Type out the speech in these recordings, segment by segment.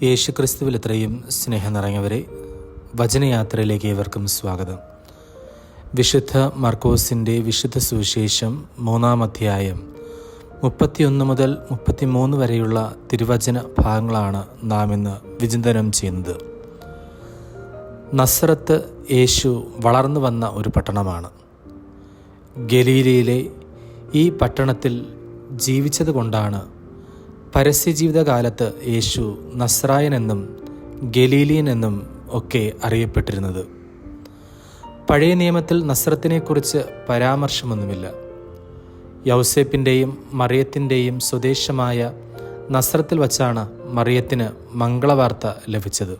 യേശുക്രിസ്തുവിൽ ഇത്രയും സ്നേഹം നിറഞ്ഞവരെ, വചനയാത്രയിലേക്ക് ഏവർക്കും സ്വാഗതം. വിശുദ്ധ മർക്കോസിൻ്റെ വിശുദ്ധ സുവിശേഷം 3-ാം അധ്യായം 31 മുതൽ 33 വരെയുള്ള തിരുവചന ഭാഗങ്ങളാണ് നാം ഇന്ന് വിചിന്തനം ചെയ്യുന്നത്. നസ്രത്ത് യേശു വളർന്നു വന്ന ഒരു പട്ടണമാണ്. ഗലീലയിലെ ഈ പട്ടണത്തിൽ ജീവിച്ചതുകൊണ്ടാണ് പരസ്യജീവിതകാലത്ത് യേശു നസ്രായൻ എന്നും ഗലീലിയൻ എന്നും ഒക്കെ അറിയപ്പെട്ടിരുന്നത്. പഴയ നിയമത്തിൽ നസ്രത്തിനെക്കുറിച്ച് പരാമർശമൊന്നുമില്ല. യൗസേപ്പിൻ്റെയും മറിയത്തിൻ്റെയും സ്വദേശമായ നസ്രത്തിൽ വച്ചാണ് മറിയത്തിന് മംഗളവാർത്ത ലഭിച്ചത്.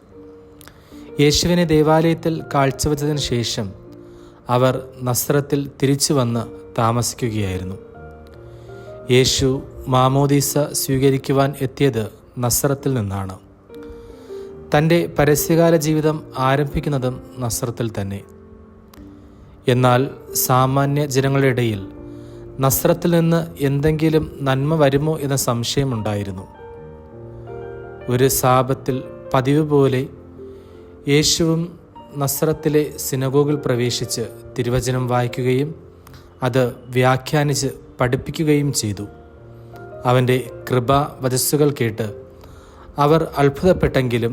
യേശുവിനെ ദേവാലയത്തിൽ കാഴ്ചവെച്ചതിന് ശേഷം അവർ നസ്രത്തിൽ തിരിച്ചു വന്ന് താമസിക്കുകയായിരുന്നു. യേശു മാമോദീസ സ്വീകരിക്കുവാൻ എത്തിയത് നസ്രത്തിൽ നിന്നാണ്. തൻ്റെ പരസ്യകാല ജീവിതം ആരംഭിക്കുന്നതും നസ്രത്തിൽ തന്നെ. എന്നാൽ സാമാന്യ ജനങ്ങളുടെ ഇടയിൽ നസ്രത്തിൽ നിന്ന് എന്തെങ്കിലും നന്മ വരുമോ എന്ന സംശയമുണ്ടായിരുന്നു. ഒരു സാബത്തിൽ പതിവ് പോലെ യേശുവും നസ്രത്തിലെ സിനഗോഗിൽ പ്രവേശിച്ച് തിരുവചനം വായിക്കുകയും അത് വ്യാഖ്യാനിച്ച് പഠിപ്പിക്കുകയും ചെയ്തു. അവൻ്റെ കൃപാവചസ്സുകൾ കേട്ട് അവർ അത്ഭുതപ്പെട്ടെങ്കിലും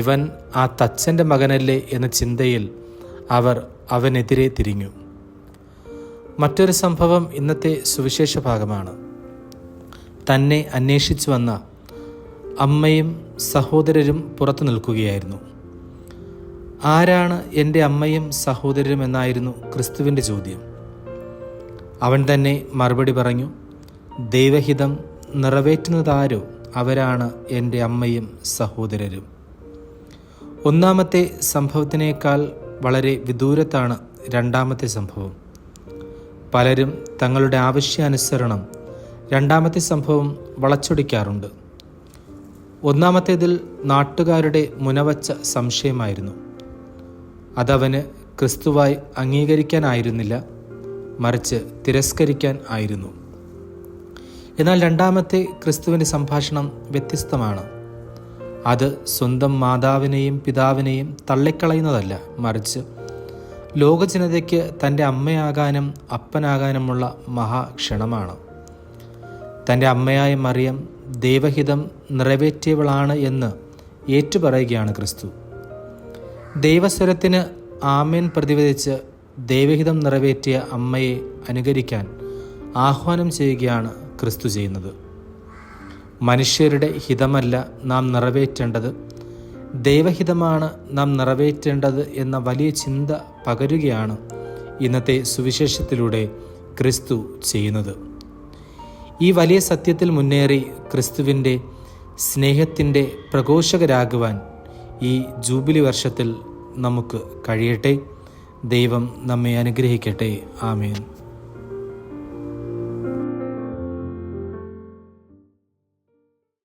ഇവൻ ആ തച്ചൻ്റെ മകനല്ലേ എന്ന ചിന്തയിൽ അവർ അവനെതിരെ തിരിഞ്ഞു. മറ്റൊരു സംഭവം ഇന്നത്തെ സുവിശേഷ ഭാഗമാണ്. തന്നെ അന്വേഷിച്ചു വന്ന അമ്മയും സഹോദരരും പുറത്തു നിൽക്കുകയായിരുന്നു. ആരാണ് എൻ്റെ അമ്മയും സഹോദരരും എന്നായിരുന്നു ക്രിസ്തുവിൻ്റെ ചോദ്യം. അവൻ തന്നെ മറുപടി പറഞ്ഞു, ദൈവഹിതം നിറവേറ്റുന്നതാരോ അവരാണ് എൻ്റെ അമ്മയും സഹോദരരും. ഒന്നാമത്തെ സംഭവത്തിനേക്കാൾ വളരെ വിദൂരത്താണ് രണ്ടാമത്തെ സംഭവം. പലരും തങ്ങളുടെ ആവശ്യാനുസരണം രണ്ടാമത്തെ സംഭവം വളച്ചൊടിക്കാറുണ്ട്. ഒന്നാമത്തേതിൽ നാട്ടുകാരുടെ മുനവച്ച സംശയമായിരുന്നു. അതവന് ക്രിസ്തുവായി അംഗീകരിക്കാനായിരുന്നില്ല, മറിച്ച് തിരസ്കരിക്കാൻ ആയിരുന്നു. എന്നാൽ രണ്ടാമത്തെ ക്രിസ്തുവിൻ്റെ സംഭാഷണം വ്യത്യസ്തമാണ്. അത് സ്വന്തം മാതാവിനെയും പിതാവിനെയും തള്ളിക്കളയുന്നതല്ല, മറിച്ച് ലോകജനതയ്ക്ക് തൻ്റെ അമ്മയാകാനും അപ്പനാകാനുമുള്ള മഹാക്ഷണമാണ്. തൻ്റെ അമ്മയായ മറിയം ദൈവഹിതം നിറവേറ്റിയവളാണ് എന്ന് ഏറ്റുപറയുകയാണ് ക്രിസ്തു. ദൈവസ്വരത്തിന് ആമേൻ പ്രതിവദിച്ച് ദൈവഹിതം നിറവേറ്റിയ അമ്മയെ അനുകരിക്കാൻ ആഹ്വാനം ചെയ്യുകയാണ് ക്രിസ്തു ചെയ്യുന്നത്. മനുഷ്യരുടെ ഹിതമല്ല നാം നിറവേറ്റേണ്ടത്, ദൈവഹിതമാണ് നാം നിറവേറ്റേണ്ടത് എന്ന വലിയ ചിന്ത പകരുകയാണ് ഇന്നത്തെ സുവിശേഷത്തിലൂടെ ക്രിസ്തു ചെയ്യുന്നത്. ഈ വലിയ സത്യത്തിൽ മുന്നേറി ക്രിസ്തുവിൻ്റെ സ്നേഹത്തിൻ്റെ പ്രഘോഷകരാകുവാൻ ഈ ജൂബിലി വർഷത്തിൽ നമുക്ക് കഴിയട്ടെ. ദൈവം നമ്മെ അനുഗ്രഹിക്കട്ടെ. ആമേൻ.